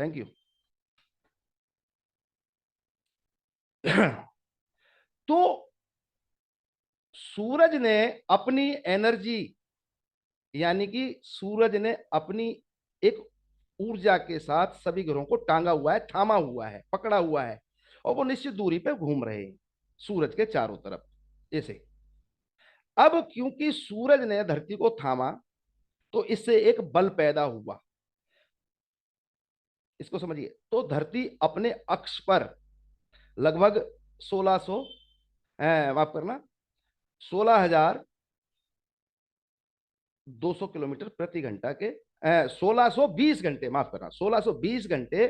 Thank you. तो सूरज ने अपनी एनर्जी, यानी कि सूरज ने अपनी एक ऊर्जा के साथ सभी ग्रहों को टांगा हुआ है, थामा हुआ है, पकड़ा हुआ है, और वो निश्चित दूरी पे घूम रहे हैं सूरज के चारों तरफ ऐसे। अब क्योंकि सूरज ने धरती को थामा, तो इससे एक बल पैदा हुआ। इसको समझिए। तो धरती अपने अक्ष पर लगभग 1600, माफ करना, 16,200 किलोमीटर प्रति घंटा के, 1620 घंटे, माफ करना, 1620 घंटे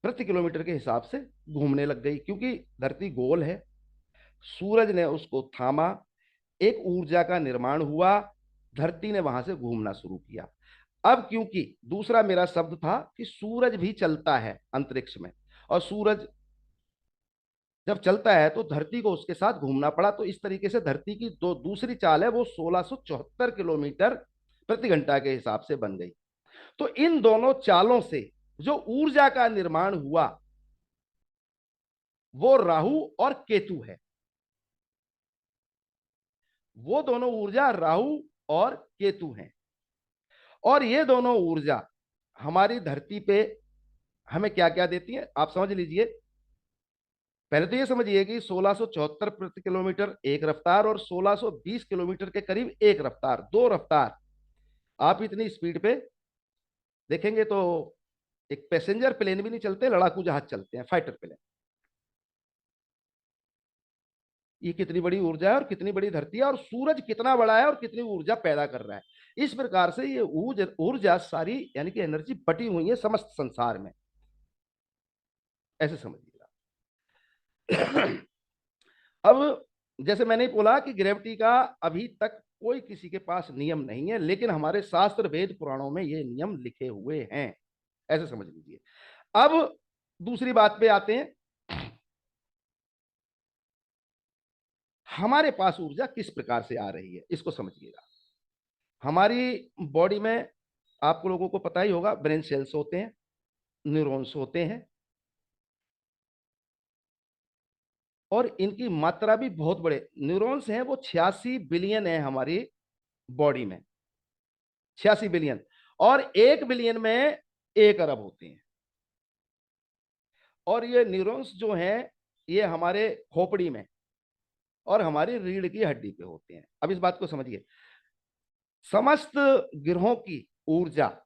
प्रति किलोमीटर के हिसाब से घूमने लग गई, क्योंकि धरती गोल है। सूरज ने उसको थामा, एक ऊर्जा का निर्माण हुआ, धरती ने वहां से घूमना शुरू किया। अब क्योंकि दूसरा मेरा शब्द था कि सूरज भी चलता है अंतरिक्ष में, और सूरज जब चलता है तो धरती को उसके साथ घूमना पड़ा, तो इस तरीके से धरती की दो दूसरी चाल है वो 1674 किलोमीटर प्रति घंटा के हिसाब से बन गई। तो इन दोनों चालों से जो ऊर्जा का निर्माण हुआ वो राहु और केतु है। वो दोनों ऊर्जा राहु और केतु हैं। और ये दोनों ऊर्जा हमारी धरती पे हमें क्या क्या देती है, आप समझ लीजिए। पहले तो ये समझिए कि 1674 प्रति किलोमीटर एक रफ्तार, और 1620 किलोमीटर के करीब एक रफ्तार, दो रफ्तार। आप इतनी स्पीड पे देखेंगे तो एक पैसेंजर प्लेन भी नहीं चलते, लड़ाकू जहाज चलते हैं, फाइटर प्लेन। ये कितनी बड़ी ऊर्जा है और कितनी बड़ी धरती है, और सूरज कितना बड़ा है और कितनी ऊर्जा पैदा कर रहा है। इस प्रकार से ये ऊर्जा सारी, यानी कि एनर्जी बटी हुई है समस्त संसार में, ऐसे समझिएगा। अब जैसे मैंने बोला कि ग्रेविटी का अभी तक कोई किसी के पास नियम नहीं है, लेकिन हमारे शास्त्र वेद पुराणों में ये नियम लिखे हुए हैं, ऐसे समझ लीजिए। अब दूसरी बात पे आते हैं। हमारे पास ऊर्जा किस प्रकार से आ रही है, इसको समझिएगा। हमारी बॉडी में आप लोगों को पता ही होगा, ब्रेन सेल्स होते हैं, न्यूरॉन्स होते हैं, और इनकी मात्रा भी बहुत बड़े न्यूरॉन्स हैं, वो 86 बिलियन है हमारी बॉडी में, 86 बिलियन। और 1 बिलियन में 1 अरब होते हैं। और ये न्यूरॉन्स जो हैं ये हमारे खोपड़ी में और हमारी रीढ़ की हड्डी पे होते हैं। अब इस बात को समझिए। समस्त ग्रहों की ऊर्जा,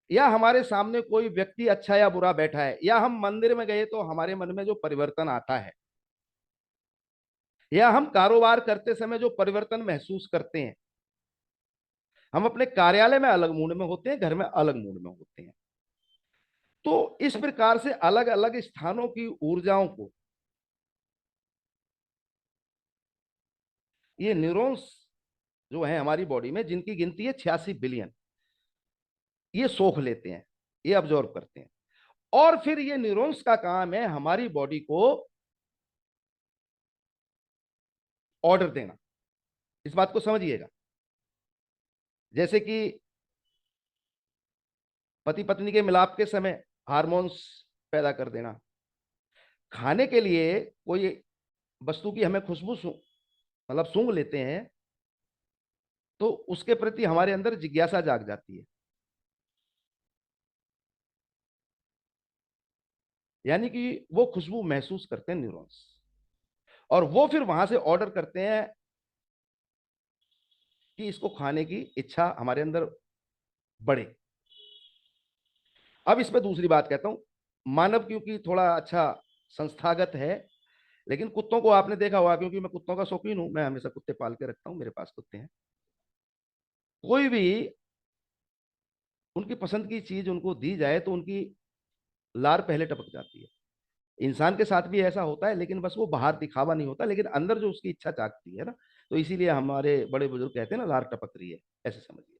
या हमारे सामने कोई व्यक्ति अच्छा या बुरा बैठा है, या हम मंदिर में गए तो हमारे मन में जो परिवर्तन आता है, या हम कारोबार करते समय जो परिवर्तन महसूस करते हैं, हम अपने कार्यालय में अलग मूड में होते हैं, घर में अलग मूड में होते हैं। तो इस प्रकार से अलग अलग स्थानों की ऊर्जाओं को ये न्यूरॉन्स जो है हमारी बॉडी में, जिनकी गिनती है 86 बिलियन, ये सोख लेते हैं, ये ऑब्जॉर्व करते हैं। और फिर ये न्यूरॉन्स का काम है हमारी बॉडी को ऑर्डर देना। इस बात को समझिएगा। जैसे कि पति पत्नी के मिलाप के समय हार्मोन्स पैदा कर देना, खाने के लिए कोई वस्तु की हमें खुशबू मतलब सूंघ लेते हैं तो उसके प्रति हमारे अंदर जिज्ञासा जाग जाती है, यानी कि वो खुशबू महसूस करते हैं न्यूरॉन्स, और वो फिर वहां से ऑर्डर करते हैं कि इसको खाने की इच्छा हमारे अंदर बढ़े। अब इसमें दूसरी बात कहता हूं। मानव क्योंकि थोड़ा अच्छा संस्थागत है, लेकिन कुत्तों को आपने देखा होगा, क्योंकि मैं कुत्तों का शौकीन हूं, मैं हमेशा कुत्ते पाल के रखता हूं, मेरे पास कुत्ते हैं। कोई भी उनकी पसंद की चीज उनको दी जाए तो उनकी लार पहले टपक जाती है। इंसान के साथ भी ऐसा होता है, लेकिन बस वो बाहर दिखावा नहीं होता, लेकिन अंदर जो उसकी इच्छा जागती है ना, तो इसीलिए हमारे बड़े बुजुर्ग कहते हैं ना, लार टपक रही है, ऐसे समझिए।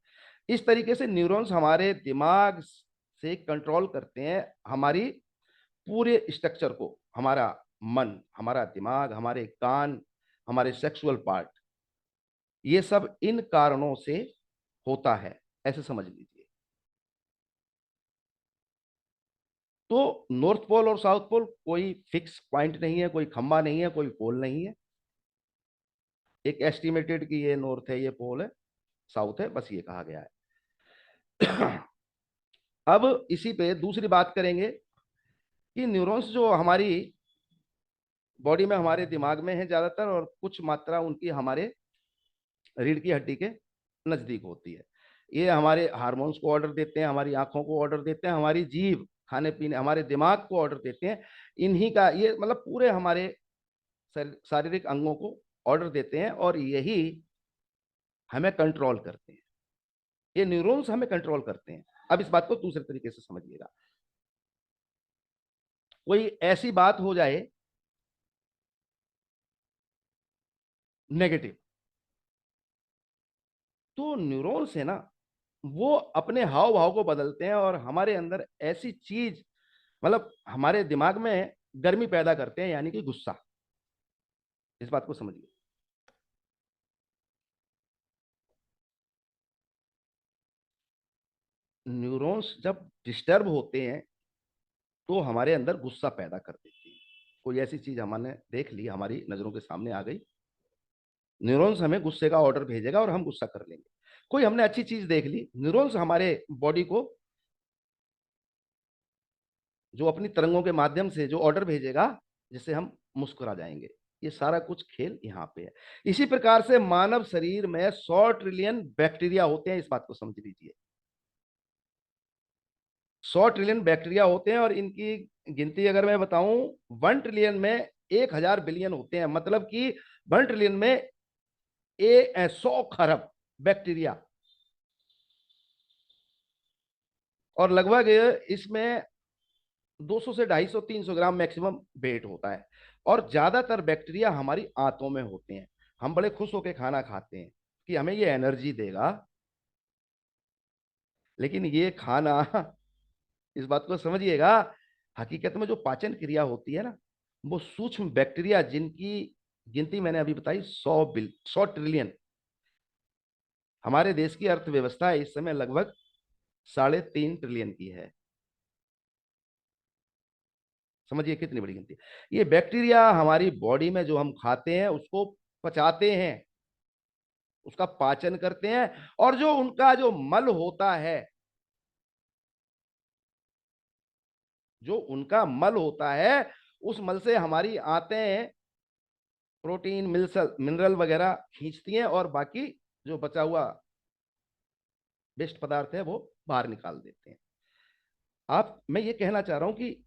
इस तरीके से न्यूरॉन्स हमारे दिमाग से कंट्रोल करते हैं हमारी पूरे स्ट्रक्चर को, हमारा मन, हमारा दिमाग, हमारे कान, हमारे सेक्सुअल पार्ट, ये सब इन कारणों से होता है, ऐसे समझ लीजिए। तो नॉर्थ पोल और साउथ पोल कोई फिक्स पॉइंट नहीं है, कोई खंबा नहीं है, कोई पोल नहीं है। एक एस्टिमेटेड कि ये नॉर्थ है, ये पोल है, साउथ है, बस ये कहा गया है। अब इसी पे दूसरी बात करेंगे कि न्यूरॉन्स जो हमारी बॉडी में, हमारे दिमाग में है ज्यादातर, और कुछ मात्रा उनकी हमारे रीढ़ की हड्डी के नजदीक होती है। ये हमारे हार्मोन्स को ऑर्डर देते हैं, हमारी आंखों को ऑर्डर देते हैं, हमारी जीभ खाने पीने, हमारे दिमाग को ऑर्डर देते हैं। इन्हीं का ये मतलब पूरे हमारे शारीरिक अंगों को ऑर्डर देते हैं, और यही हमें कंट्रोल करते हैं। ये न्यूरॉन्स हमें कंट्रोल करते हैं। अब इस बात को दूसरे तरीके से समझिएगा। कोई ऐसी बात हो जाए नेगेटिव, तो न्यूरॉन्स है ना, वो अपने हाव भाव को बदलते हैं और हमारे अंदर ऐसी चीज, मतलब हमारे दिमाग में गर्मी पैदा करते हैं, यानी कि गुस्सा। इस बात को समझिए। न्यूरॉन्स जब डिस्टर्ब होते हैं तो हमारे अंदर गुस्सा पैदा कर देती है। कोई ऐसी चीज हमने देख ली, हमारी नजरों के सामने आ गई, न्यूरॉन्स हमें गुस्से का ऑर्डर भेजेगा और हम गुस्सा कर लेंगे। कोई हमने अच्छी चीज देख ली, न्यूरॉन्स हमारे बॉडी को जो अपनी तरंगों के माध्यम से जो ऑर्डर भेजेगा, जिससे हम मुस्कुरा जाएंगे। ये सारा कुछ खेल यहाँ पे है। इसी प्रकार से मानव शरीर में 100 ट्रिलियन बैक्टीरिया होते हैं, इस बात को समझ लीजिए। 100 ट्रिलियन बैक्टीरिया होते हैं, और इनकी गिनती अगर मैं बताऊं, 1 ट्रिलियन में 1000 बिलियन होते हैं। मतलब कि 1 ट्रिलियन में 100 खरब बैक्टीरिया, और लगभग इसमें 200 से 250 300 ग्राम मैक्सिमम वेट होता है। और ज्यादातर बैक्टीरिया हमारी आंतों में होते हैं। हम बड़े खुश होकर खाना खाते हैं कि हमें ये एनर्जी देगा, लेकिन ये खाना इस बात को समझिएगा, हकीकत में जो पाचन क्रिया होती है ना, वो सूक्ष्म बैक्टीरिया जिनकी गिनती मैंने अभी बताई 100 ट्रिलियन। हमारे देश की अर्थव्यवस्था इस समय लगभग 3.5 ट्रिलियन की है। समझिए कितनी बड़ी गिनती है। ये बैक्टीरिया हमारी बॉडी में जो हम खाते हैं उसको पचाते हैं, उसका पाचन करते हैं, और जो उनका जो मल होता है, जो उनका मल होता है, उस मल से हमारी आंतें प्रोटीन मिनरल वगैरह खींचती हैं, और बाकी जो बचा हुआ वेस्ट पदार्थ है वो बाहर निकाल देते हैं। आप, मैं ये कहना चाह रहा हूं कि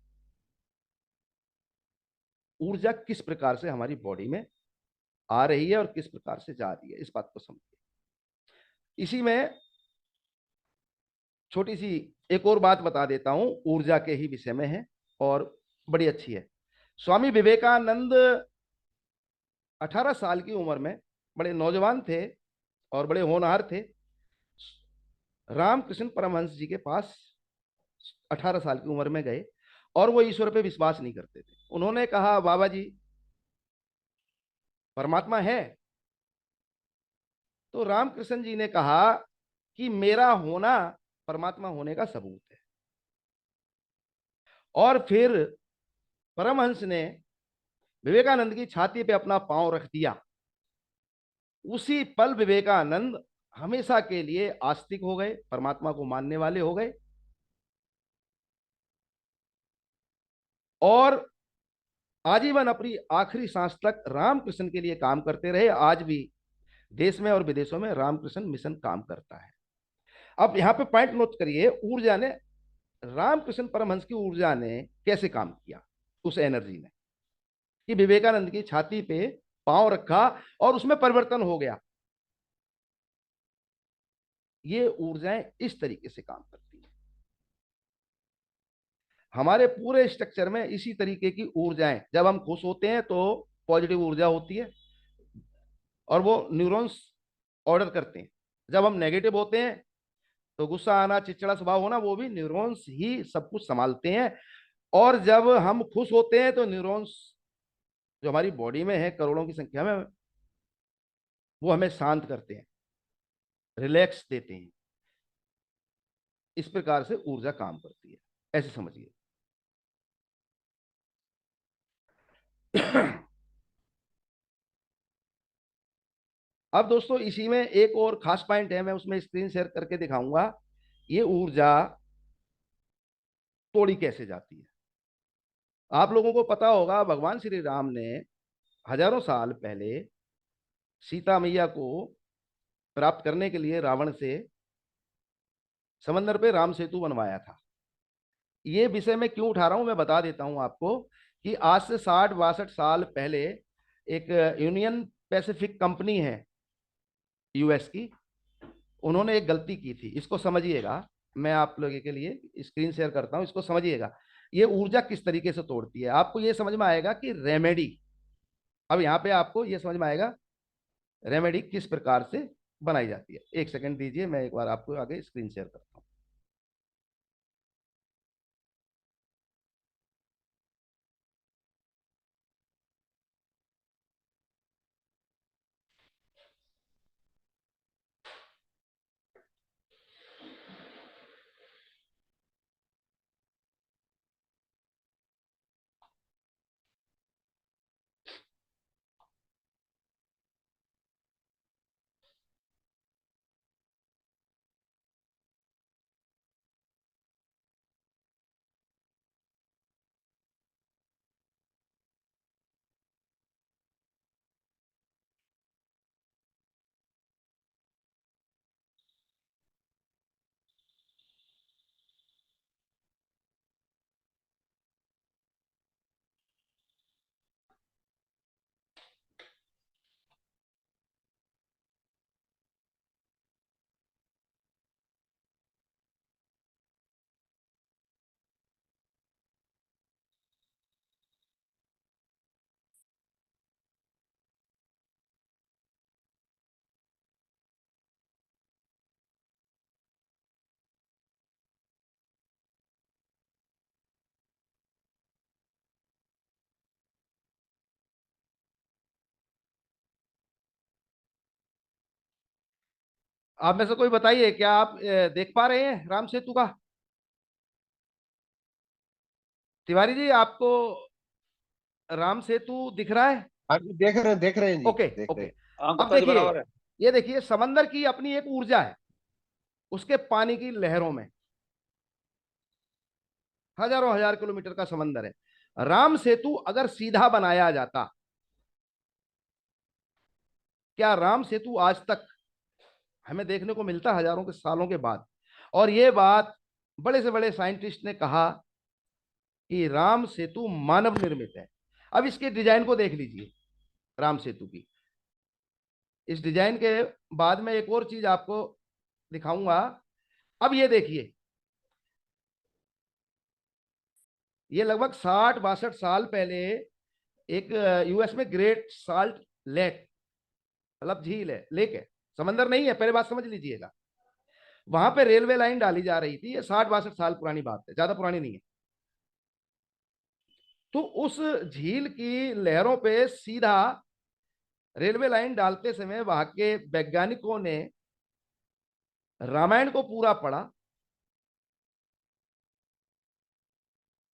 ऊर्जा किस प्रकार से हमारी बॉडी में आ रही है और किस प्रकार से जा रही है, इस बात को समझिए। इसी में छोटी सी एक और बात बता देता हूं, ऊर्जा के ही विषय में है और बड़ी अच्छी है। स्वामी विवेकानंद 18 साल की उम्र में, बड़े नौजवान थे और बड़े होनहार थे, रामकृष्ण परमहंस जी के पास 18 साल की उम्र में गए, और वो ईश्वर पे विश्वास नहीं करते थे। उन्होंने कहा, बाबा जी परमात्मा है? तो रामकृष्ण जी ने कहा कि मेरा होना परमात्मा होने का सबूत है। और फिर परमहंस ने विवेकानंद की छाती पे अपना पांव रख दिया। उसी पल विवेकानंद हमेशा के लिए आस्तिक हो गए, परमात्मा को मानने वाले हो गए, और आजीवन अपनी आखिरी सांस तक रामकृष्ण के लिए काम करते रहे। आज भी देश में और विदेशों में रामकृष्ण मिशन काम करता है। अब यहां पे पॉइंट नोट करिए, ऊर्जा ने, रामकृष्ण परमहंस की ऊर्जा ने कैसे काम किया उस एनर्जी ने, कि विवेकानंद की छाती पे पांव रखा और उसमें परिवर्तन हो गया। ये ऊर्जाएं इस तरीके से काम करती हैं। हमारे पूरे स्ट्रक्चर में इसी तरीके की ऊर्जाएं, जब हम खुश होते हैं तो पॉजिटिव ऊर्जा होती है और वो न्यूरॉन्स ऑर्डर करते हैं। जब हम नेगेटिव होते हैं तो गुस्सा आना, चिड़चिड़ा स्वभाव होना, वो भी न्यूरॉन्स ही सब कुछ संभालते हैं। और जब हम खुश होते हैं तो न्यूरॉन्स जो हमारी बॉडी में है करोड़ों की संख्या में, वो हमें शांत करते हैं, रिलैक्स देते हैं। इस प्रकार से ऊर्जा काम करती है, ऐसे समझिए। अब दोस्तों इसी में एक और खास पॉइंट है, मैं उसमें स्क्रीन शेयर करके दिखाऊंगा। ये ऊर्जा तोड़ी कैसे जाती है। आप लोगों को पता होगा, भगवान श्री राम ने हजारों साल पहले सीता मैया को प्राप्त करने के लिए रावण से समंदर पे राम सेतु बनवाया था। ये विषय मैं क्यों उठा रहा हूं, मैं बता देता हूं आपको कि आज से 60-62 साल पहले एक यूनियन पैसिफिक कंपनी है यूएस की, उन्होंने एक गलती की थी, इसको समझिएगा। मैं आप लोगों के लिए स्क्रीन शेयर करता हूं, इसको समझिएगा। ये ऊर्जा किस तरीके से तोड़ती है, आपको ये समझ में आएगा कि रेमेडी, अब यहां पे आपको ये समझ में आएगा रेमेडी किस प्रकार से बनाई जाती है। एक सेकंड दीजिए, मैं एक बार आपको आगे स्क्रीन शेयर करता हूं। आप में से कोई बताइए, क्या आप देख पा रहे हैं राम सेतु का? तिवारी जी, आपको राम सेतु दिख रहा है? हाँ जी, देख रहे हैं जी, ओके, देख रहे ओके। हैं। हाँ अब गुप्ता जी देखिए, बराबर है। ये देखिए समंदर की अपनी एक ऊर्जा है, उसके पानी की लहरों में हजारों हजार किलोमीटर का समंदर है। राम सेतु अगर सीधा बनाया जाता, क्या राम सेतु आज तक हमें देखने को मिलता हजारों के सालों के बाद? और ये बात बड़े से बड़े साइंटिस्ट ने कहा कि राम सेतु मानव निर्मित है। अब इसके डिजाइन को देख लीजिए, राम सेतु की इस डिजाइन के बाद में एक और चीज आपको दिखाऊंगा। अब ये देखिए, ये लगभग 60-62 साल पहले एक यूएस में ग्रेट साल्ट लेक, मतलब झील है, लेक है, समंदर नहीं है, पहले बात समझ लीजिएगा। वहां पे रेलवे लाइन डाली जा रही थी, ये 60-62 साल पुरानी बात है, ज्यादा पुरानी नहीं है। तो उस झील की लहरों पे सीधा रेलवे लाइन डालते समय वहां के वैज्ञानिकों ने रामायण को पूरा पढ़ा।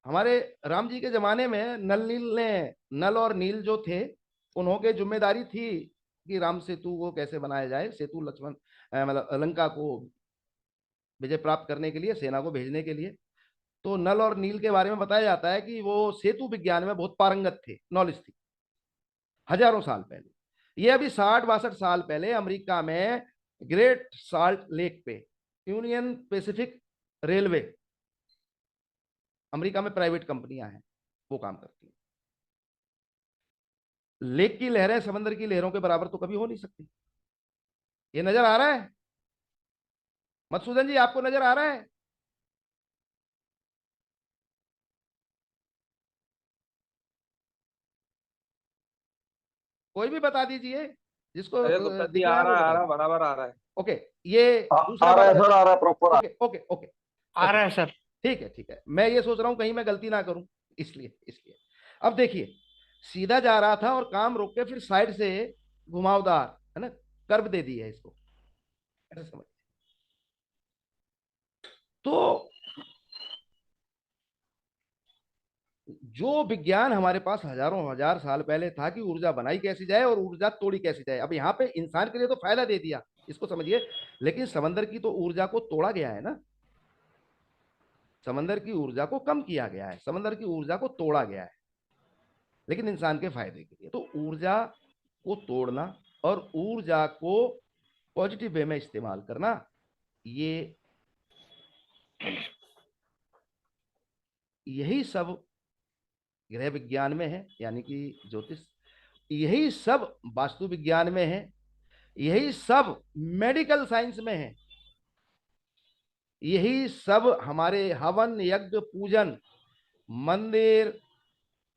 हमारे राम जी के जमाने में नल और नील जो थे, उन्होंने जिम्मेदारी थी कि राम सेतु को कैसे बनाया जाए, सेतु लक्ष्मण मतलब लंका को विजय प्राप्त करने के लिए, सेना को भेजने के लिए। तो नल और नील के बारे में बताया जाता है कि वो सेतु विज्ञान में बहुत पारंगत थे, नॉलेज थी, हजारों साल पहले। ये अभी 60-62 साल पहले अमेरिका में ग्रेट साल्ट लेक पे यूनियन पैसिफिक रेलवे, अमेरिका में प्राइवेट कंपनियां हैं, वो काम करती हैं। लेक की लहरें समंदर की लहरों के बराबर तो कभी हो नहीं सकती। ये नजर आ रहा है मधुसूदन जी, आपको नजर आ रहा है? कोई भी बता दीजिए, जिसको अरे गुप्ता जी दिख रहा आ है वो रहा है, आ बता रहा है, दीजिए। बराबर आ रहा है। ओके, ये दूसरा आ रहा बात। है सर, आ रहा है, प्रॉपर आ ओके, ओके, ओके, आ ओके। रहा है सर। ठीक है, ठीक है, मैं ये सोच रहा हूं कहीं मैं गलती ना करूं, इसलिए इसलिए अब देखिए, सीधा जा रहा था और काम रोक के फिर साइड से घुमावदार, है ना, कर्व दे दिया है इसको, ऐसे समझ। तो जो विज्ञान हमारे पास हजारों हजार साल पहले था कि ऊर्जा बनाई कैसी जाए और ऊर्जा तोड़ी कैसी जाए, अब यहाँ पे इंसान के लिए तो फायदा दे दिया, इसको समझिए। लेकिन समंदर की तो ऊर्जा को तोड़ा गया है ना, समंदर की ऊर्जा को कम किया गया है, समंदर की ऊर्जा को तोड़ा गया है, लेकिन इंसान के फायदे के लिए। तो ऊर्जा को तोड़ना और ऊर्जा को पॉजिटिव वे में इस्तेमाल करना, ये यही सब गृह विज्ञान में है, यानी कि ज्योतिष, यही सब वास्तु विज्ञान में है, यही सब मेडिकल साइंस में है, यही सब हमारे हवन यज्ञ पूजन, मंदिर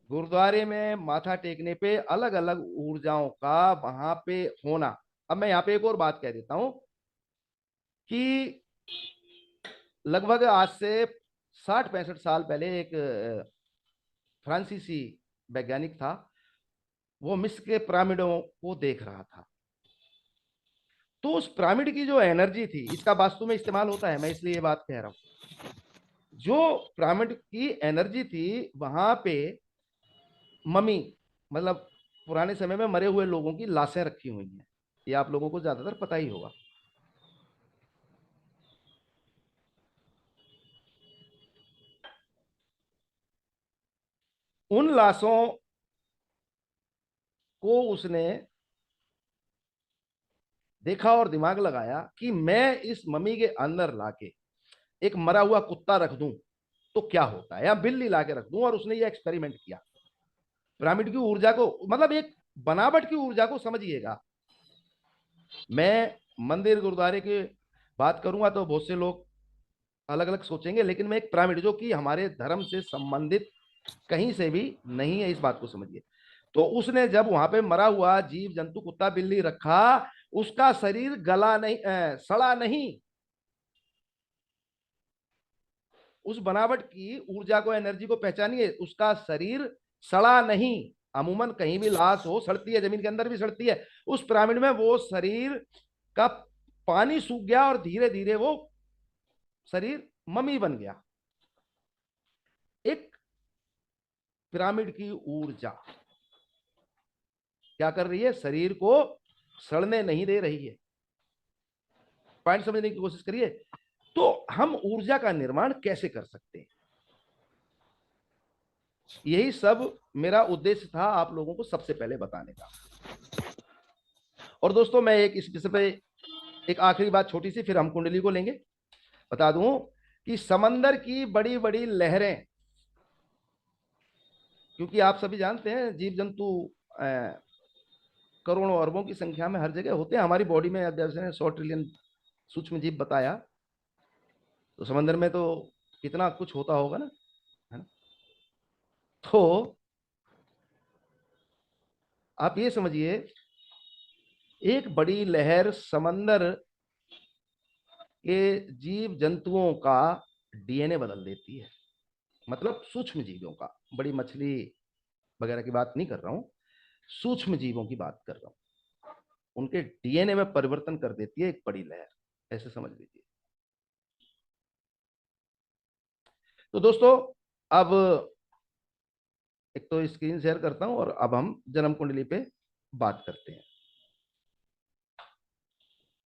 गुरुद्वारे में माथा टेकने पे अलग अलग ऊर्जाओं का वहां पे होना। अब मैं यहाँ पे एक और बात कह देता हूं कि लगभग आज से 60-65 साल पहले एक फ्रांसीसी वैज्ञानिक था, वो मिस्र के पिरामिडों को देख रहा था। तो उस पिरामिड की जो एनर्जी थी, इसका वास्तु में इस्तेमाल होता है, मैं इसलिए ये बात कह रहा हूं, जो पिरामिड की एनर्जी थी वहां पे ममी, मतलब पुराने समय में मरे हुए लोगों की लाशें रखी हुई हैं, ये आप लोगों को ज्यादातर पता ही होगा। उन लाशों को उसने देखा और दिमाग लगाया कि मैं इस मम्मी के अंदर लाके एक मरा हुआ कुत्ता रख दूं तो क्या होता है, या बिल्ली लाके रख दूं, और उसने ये एक्सपेरिमेंट किया। पिरामिड की ऊर्जा को, मतलब एक बनावट की ऊर्जा को समझिएगा। मैं मंदिर गुरुद्वारे की बात करूंगा तो बहुत से लोग अलग अलग सोचेंगे, लेकिन मैं एक पिरामिड जो कि हमारे धर्म से संबंधित कहीं से भी नहीं है, इस बात को समझिए। तो उसने जब वहां पे मरा हुआ जीव जंतु कुत्ता बिल्ली रखा, उसका शरीर गला नहीं, सड़ा नहीं, उस बनावट की ऊर्जा को, एनर्जी को पहचानिए, उसका शरीर सड़ा नहीं। अमूमन कहीं भी लाश हो सड़ती है, जमीन के अंदर भी सड़ती है, उस पिरामिड में वो शरीर का पानी सूख गया और धीरे धीरे वो शरीर मम्मी बन गया। एक पिरामिड की ऊर्जा क्या कर रही है, शरीर को सड़ने नहीं दे रही है। पॉइंट समझने की कोशिश करिए। तो हम ऊर्जा का निर्माण कैसे कर सकते हैं, यही सब मेरा उद्देश्य था आप लोगों को सबसे पहले बताने का। और दोस्तों, मैं एक इस विषय पे एक आखिरी बात छोटी सी, फिर हम कुंडली को लेंगे। बता दूं कि समंदर की बड़ी बड़ी लहरें, क्योंकि आप सभी जानते हैं जीव जंतु करोड़ों अरबों की संख्या में हर जगह होते हैं हमारी बॉडी में, जैसे 100 ट्रिलियन सूक्ष्म जीव बताया, तो समंदर में तो कितना कुछ होता होगा ना, है ना। तो आप ये समझिए, एक बड़ी लहर समंदर के जीव जंतुओं का डीएनए बदल देती है, मतलब सूक्ष्म जीवों का, बड़ी मछली वगैरह की बात नहीं कर रहा हूं, सूक्ष्म जीवों की बात कर रहा हूं, उनके डीएनए में परिवर्तन कर देती है एक बड़ी लहर, ऐसे समझ लीजिए। तो दोस्तों, अब एक तो स्क्रीन शेयर करता हूं और अब हम जन्म कुंडली पे बात करते हैं।